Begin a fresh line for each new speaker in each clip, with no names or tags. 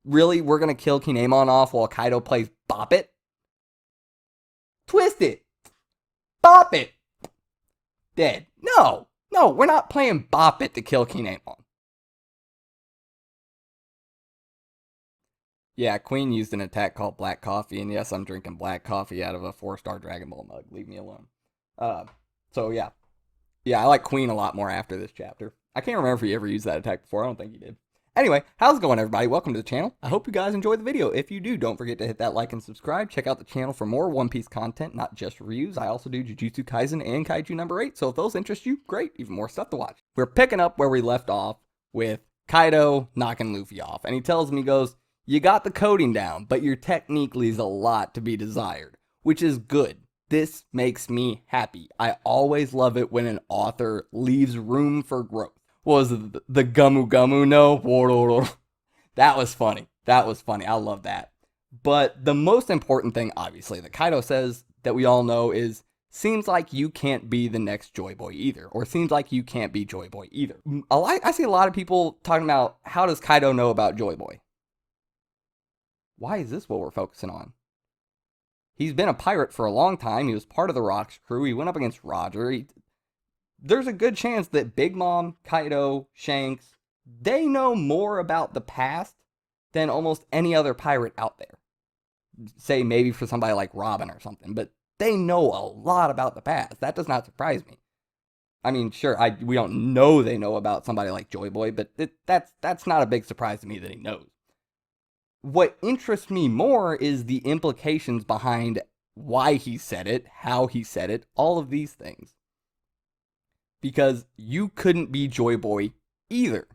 Really? We're gonna kill Kinemon off while Kaido plays Bop It? Twist It! Bop It! Dead. No! No, we're not playing Bop It to kill Kinemon. Yeah, Queen used an attack called Black Coffee, and yes, I'm drinking black coffee out of a 4-star Dragon Ball mug. Leave me alone. So yeah. Yeah, I like Queen a lot more after this chapter. I can't remember if he ever used that attack before. I don't think he did. Anyway, how's it going, everybody? Welcome to the channel. I hope you guys enjoyed the video. If you do, don't forget to hit that like and subscribe. Check out the channel for more One Piece content, not just reviews. I also do Jujutsu Kaisen and Kaiju number 8, so if those interest you, great, even more stuff to watch. We're picking up where we left off with Kaido knocking Luffy off, and he tells him, he goes, "You got the coding down, but your technique leaves a lot to be desired," which is good. This makes me happy. I always love it when an author leaves room for growth. What was it? The Gumu Gumu? No? That was funny. That was funny. I love that. But the most important thing, obviously, that Kaido says that we all know is, seems like you can't be the next Joy Boy either. Or seems like you can't be Joy Boy either. I see a lot of people talking about, how does Kaido know about Joy Boy? Why is this what we're focusing on? He's been a pirate for a long time. He was part of the Rocks crew. He went up against Roger. There's a good chance that Big Mom, Kaido, Shanks, they know more about the past than almost any other pirate out there. Say maybe for somebody like Robin or something, but they know a lot about the past. That does not surprise me. I mean, sure, we don't know they know about somebody like Joy Boy, but that's not a big surprise to me that he knows. What interests me more is the implications behind why he said it, how he said it, all of these things. Because you couldn't be Joy Boy either.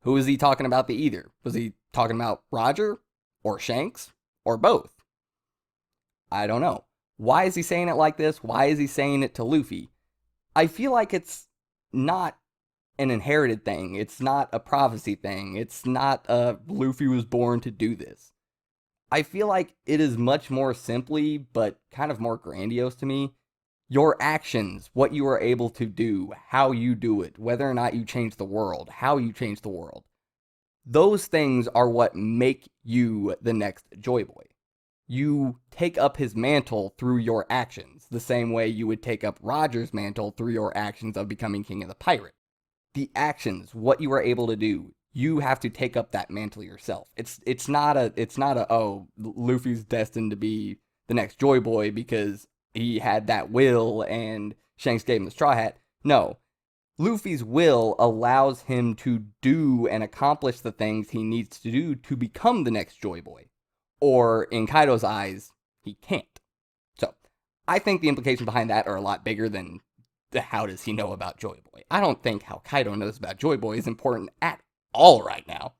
Who is he talking about the either? Was he talking about Roger? Or Shanks? Or both? I don't know. Why is he saying it like this? Why is he saying it to Luffy? I feel like it's not an inherited thing. It's not a prophecy thing. It's not Luffy was born to do this. I feel like it is much more simply, but kind of more grandiose to me, your actions, what you are able to do, how you do it, whether or not you change the world, how you change the world. Those things are what make you the next Joy Boy. You take up his mantle through your actions, the same way you would take up Roger's mantle through your actions of becoming King of the Pirate. The actions, what you are able to do, you have to take up that mantle yourself. It's not a oh, Luffy's destined to be the next Joy Boy because he had that will and Shanks gave him the straw hat. No. Luffy's will allows him to do and accomplish the things he needs to do to become the next Joy Boy. Or, in Kaido's eyes, he can't. So, I think the implications behind that are a lot bigger than how does he know about Joy Boy. I don't think how Kaido knows about Joy Boy is important at all right now.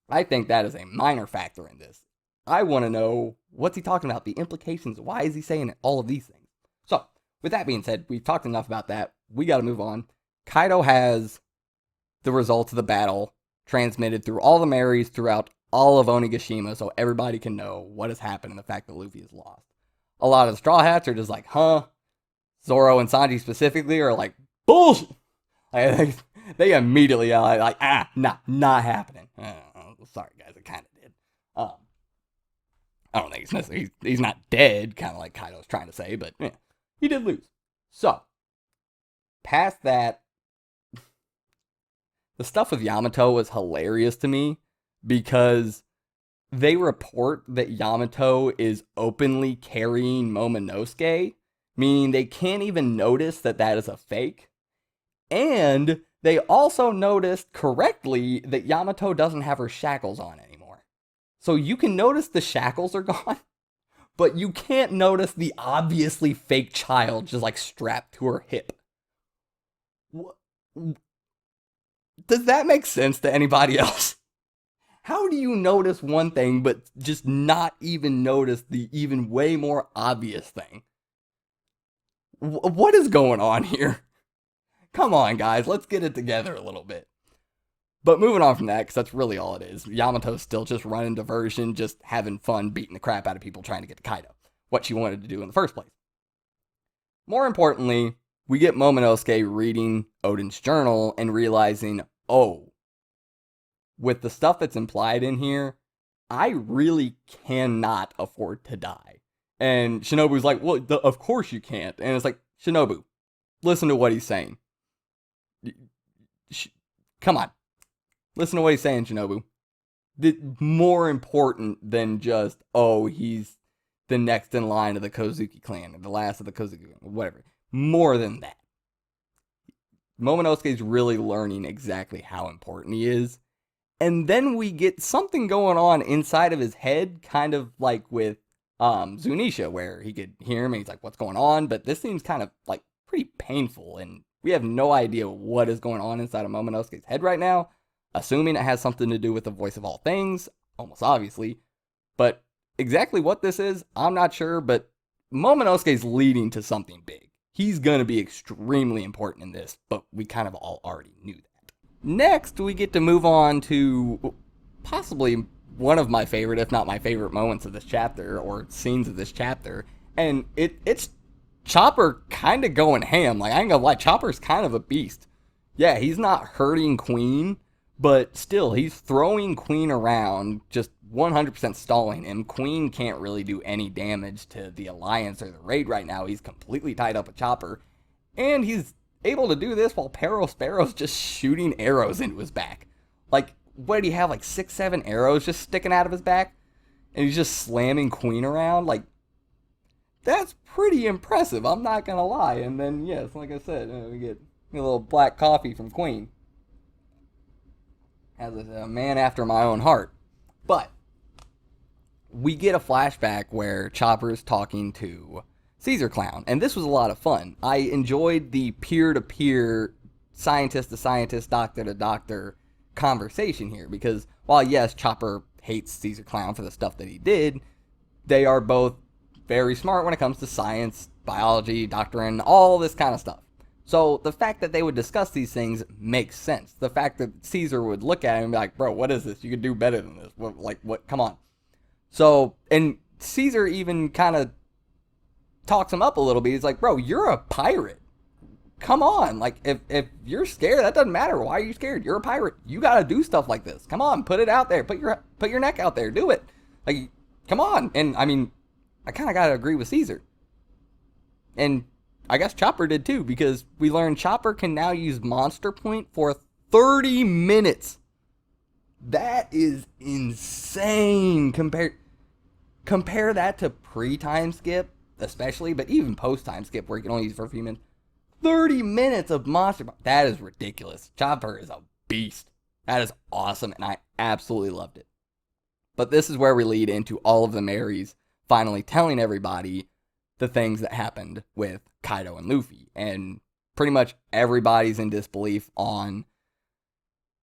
I think that is a minor factor in this. I want to know, what's he talking about? The implications, why is he saying all of these things? So, with that being said, we've talked enough about that. We got to move on. Kaido has the results of the battle transmitted through all the Marys throughout all of Onigashima, so everybody can know what has happened and the fact that Luffy is lost. A lot of the Straw Hats are just like, huh? Zoro and Sanji specifically are like, bullshit! They immediately are like, not happening. Sorry guys, it kind of did. I don't think it's necessary. He's not dead, kind of like Kaido's trying to say, but yeah, he did lose. So, past that, the stuff with Yamato was hilarious to me because they report that Yamato is openly carrying Momonosuke, meaning they can't even notice that that is a fake. And they also noticed correctly that Yamato doesn't have her shackles on anymore. So you can notice the shackles are gone, but you can't notice the obviously fake child just like strapped to her hip. Does that make sense to anybody else? How do you notice one thing but just not even notice the even way more obvious thing? What is going on here? Come on, guys, let's get it together a little bit. But moving on from that, because that's really all it is. Yamato's still just running diversion, just having fun, beating the crap out of people trying to get to Kaido. What she wanted to do in the first place. More importantly, we get Momonosuke reading Odin's journal and realizing, oh, with the stuff that's implied in here, I really cannot afford to die. And Shinobu's like, well, of course you can't. And it's like, Shinobu, listen to what he's saying. Come on. Listen to what he's saying, Shinobu. More important than just, oh, he's the next in line of the Kozuki clan, or the last of the Kozuki clan, whatever. More than that. Momonosuke's really learning exactly how important he is. And then we get something going on inside of his head, kind of like with Zunisha, where he could hear him and he's like, what's going on? But this seems kind of like pretty painful, and we have no idea what is going on inside of Momonosuke's head right now, assuming it has something to do with the voice of all things, almost obviously. But exactly what this is, I'm not sure, but Momonosuke's leading to something big. He's going to be extremely important in this, but we kind of all already knew that. Next, we get to move on to possibly one of my favorite, if not my favorite moments of this chapter, or scenes of this chapter, and it's Chopper kind of going ham. Like, I ain't gonna lie, Chopper's kind of a beast. Yeah, he's not hurting Queen, but still, he's throwing Queen around, just 100% stalling him. Queen can't really do any damage to the Alliance or the Raid right now. He's completely tied up with Chopper, and he's able to do this while Sparrow's just shooting arrows into his back. Like, what did he have, like 6-7 arrows just sticking out of his back? And he's just slamming Queen around? Like, that's pretty impressive, I'm not gonna lie. And then, yes, like I said, we get a little black coffee from Queen. As a man after my own heart. But we get a flashback where Chopper's talking to Caesar Clown, and this was a lot of fun. I enjoyed the peer-to-peer, scientist-to-scientist, doctor-to-doctor conversation here, because while, yes, Chopper hates Caesar Clown for the stuff that he did, they are both very smart when it comes to science, biology, doctrine, all this kind of stuff. So the fact that they would discuss these things makes sense. The fact that Caesar would look at him and be like, bro, what is this? You could do better than this. What? Come on. So, and Caesar even kind of talks him up a little bit. He's like, bro, you're a pirate. Come on. Like, if you're scared, that doesn't matter. Why are you scared? You're a pirate. You got to do stuff like this. Come on, put it out there. Put your neck out there. Do it. Like, come on. And, I mean, I kind of got to agree with Caesar. And I guess Chopper did too, because we learned Chopper can now use Monster Point for 30 minutes. That is insane. Compare that to pre-time skip, especially, but even post-time skip where you can only use it for a few minutes. 30 minutes of Monster Point. That is ridiculous. Chopper is a beast. That is awesome, and I absolutely loved it. But this is where we lead into all of the Marys finally telling everybody the things that happened with Kaido and Luffy. And pretty much everybody's in disbelief on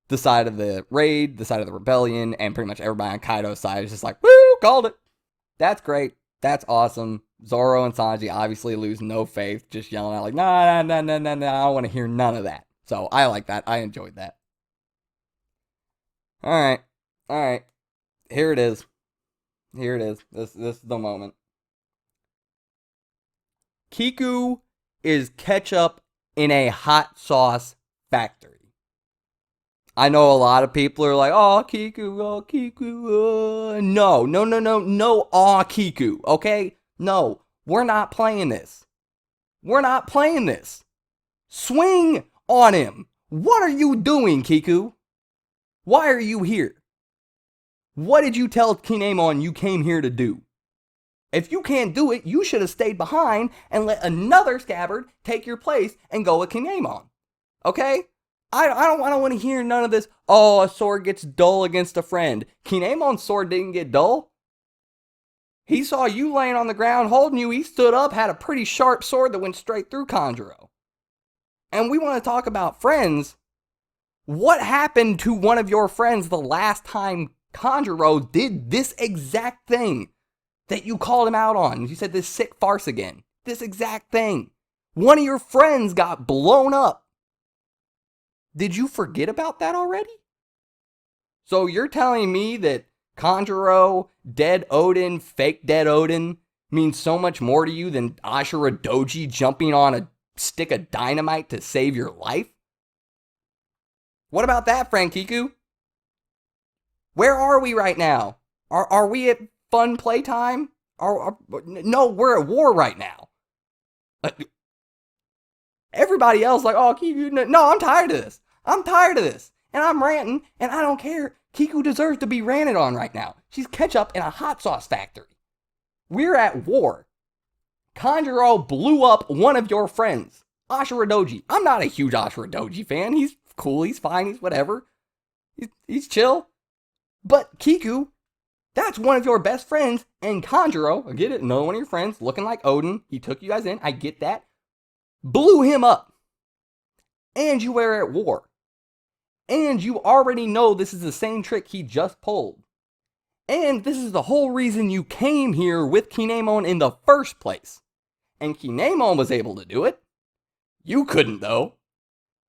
the side of the raid, the side of the rebellion, and pretty much everybody on Kaido's side is just like, woo, called it. That's great. That's awesome. Zoro and Sanji obviously lose no faith, just yelling out like, nah, I don't want to hear none of that. So I like that. I enjoyed that. All right. Here it is. This is the moment. Kiku is ketchup in a hot sauce factory. I know a lot of people are like, oh, Kiku, no, aw, Kiku, okay? No, we're not playing this. Swing on him. What are you doing, Kiku? Why are you here? What did you tell Kinemon you came here to do? If you can't do it, you should have stayed behind and let another scabbard take your place and go with Kinemon. Okay? I don't want to hear none of this, oh, a sword gets dull against a friend. Kinemon's sword didn't get dull. He saw you laying on the ground holding you. He stood up, had a pretty sharp sword that went straight through Kanjuro. And we want to talk about friends. What happened to one of your friends the last time Kanjuro did this exact thing that you called him out on? You said this sick farce again. This exact thing. One of your friends got blown up. Did you forget about that already? So you're telling me that Kanjuro, dead Odin, fake dead Odin, means so much more to you than Ashura Doji jumping on a stick of dynamite to save your life? What about that, friend Kiku? Where are we right now? Are we at fun playtime? No, we're at war right now. Everybody else like, oh, Kiku, no, I'm tired of this. I'm tired of this. And I'm ranting, and I don't care. Kiku deserves to be ranted on right now. She's ketchup in a hot sauce factory. We're at war. Kanjuro blew up one of your friends, Ashura Doji. I'm not a huge Ashura Doji fan. He's cool, he's fine, he's whatever. He's chill. But Kiku, that's one of your best friends, and Kanjuro, I get it, another one of your friends, looking like Odin, he took you guys in, I get that, blew him up. And you were at war. And you already know this is the same trick he just pulled. And this is the whole reason you came here with Kinemon in the first place. And Kinemon was able to do it. You couldn't, though.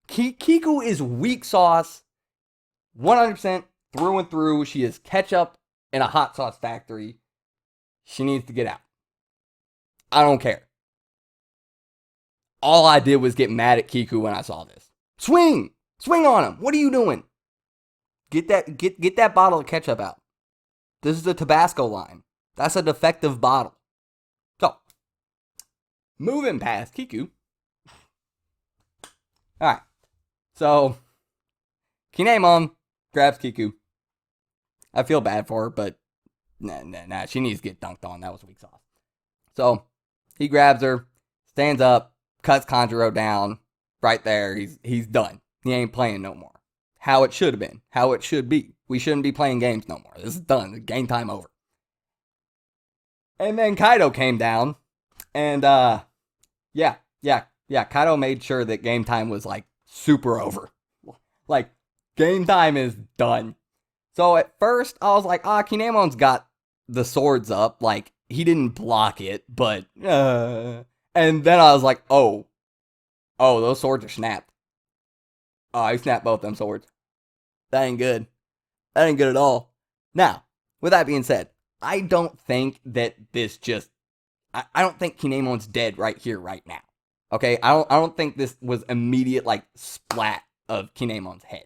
Kiku is weak sauce, 100% through and through. She is ketchup in a hot sauce factory. She needs to get out. I don't care. All I did was get mad at Kiku when I saw this. Swing! Swing on him! What are you doing? Get that bottle of ketchup out. This is the Tabasco line. That's a defective bottle. So, moving past Kiku. Alright. So, Kinemon grabs Kiku. I feel bad for her, but nah. She needs to get dunked on. That was weak sauce. So, he grabs her, stands up, cuts Kanjuro down. Right there. He's done. He ain't playing no more. How it should have been. How it should be. We shouldn't be playing games no more. This is done. Game time over. And then Kaido came down. And, yeah. Kaido made sure that game time was, like, super over. Like, game time is done. So at first, I was like, Kinemon's got the swords up. Like, he didn't block it, but, and then I was like, oh, those swords are snapped. Oh, he snapped both them swords. That ain't good. That ain't good at all. Now, with that being said, I don't think that this just... I don't think Kinemon's dead right here, right now. Okay? I don't think this was immediate, like, splat of Kinemon's head.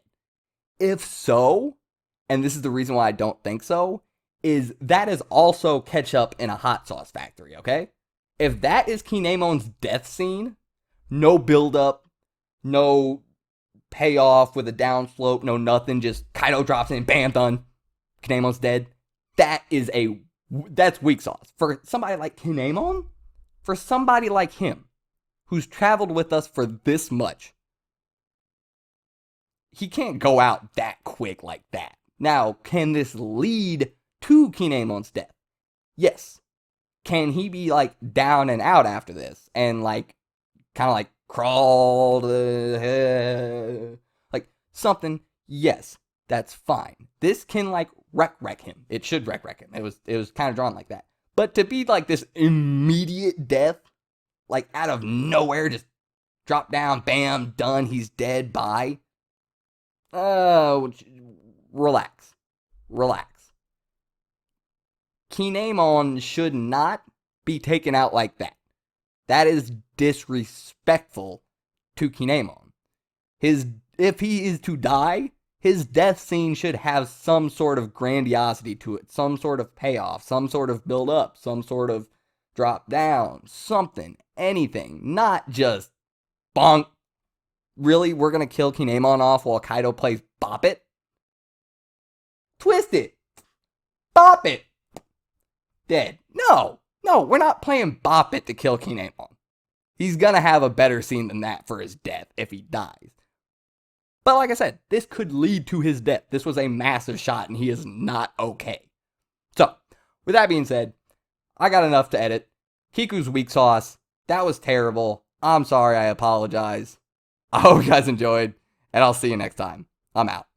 If so, and this is the reason why I don't think so, is that is also ketchup in a hot sauce factory, okay? If that is Kinemon's death scene, no build-up, no payoff with a downslope, no nothing, just Kaido drops in, bam, done. Kinemon's dead. That's weak sauce. For somebody like Kinemon, for somebody like him, who's traveled with us for this much, he can't go out that quick like that. Now, can this lead to Kinemon's death? Yes. Can he be, like, down and out after this? And, like, kind of, like, crawl to like, something? Yes. That's fine. This can, like, wreck him. It should wreck him. It was kind of drawn like that. But to be, like, this immediate death, like, out of nowhere, just drop down, bam, done, he's dead, bye. Relax. Kinemon should not be taken out like that. That is disrespectful to Kinemon. If he is to die, his death scene should have some sort of grandiosity to it, some sort of payoff, some sort of build up, some sort of drop down, something, anything, not just bonk. Really, we're gonna kill Kinemon off while Kaido plays Bop It? Twist it! Bop It! Dead. No, we're not playing Bop It to kill Kinemon. He's gonna have a better scene than that for his death if he dies. But like I said, this could lead to his death. This was a massive shot and he is not okay. So, with that being said, I got enough to edit. Kiku's weak sauce. That was terrible. I'm sorry, I apologize. I hope you guys enjoyed, and I'll see you next time. I'm out.